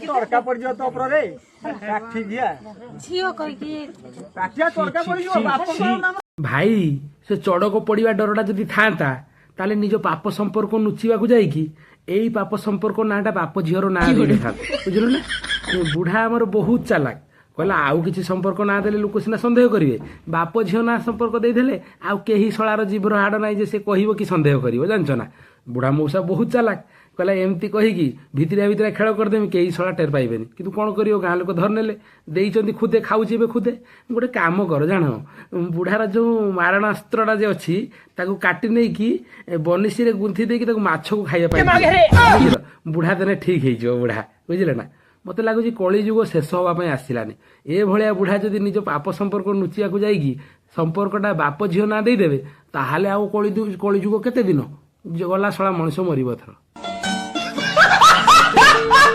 तड़का पड़ जाओ तो रे भाई से चढ़क पड़ा डरटा जदि था ताले निज पाप संपर्क नुचिवा जाइकी एई पाप संपर्क नाटा बाप झीर ना था बुझल ना बुढ़ा आमर बहुत चालाक कहला आउ किसी संपर्क ना देले लोक सीना सन्देह करेंगे बाप झील ना संपर्क देदेले आउ कहीं शଳାର जीवर हाड़ ना जे से कहब कि सन्देह कर जानच ना बुढ़ा मौसा बहुत चालाक कहला एमती कहीकि भितरिया भितरिया खेल करदेमी कहीं शଳା टेर पाइबेनि किंतु कौन कर गाँ लोक धरनेले देइचंदी खुदे खाऊची एबे खुदे गोटे काम कर जान बुढ़ार जो मारणास्त्रटा जे अच्छी ताकू काटी नहीं कि बनिशी रे गुंथी देकी ताकू माछ को खाइबा पाइ बुढ़ा देने ठीक हो बुढ़ा बुझिले ना मत लगुच कली जुग शेष होगापी आसलानी ए भाया बुढ़ा जदि निज पाप संपर्क नुचिया जाइकी संपर्कटा बाप झील ना देदेवे ताहले आउ कली जुग केते दिन गला शଳା मଣିଷ मरिब थर।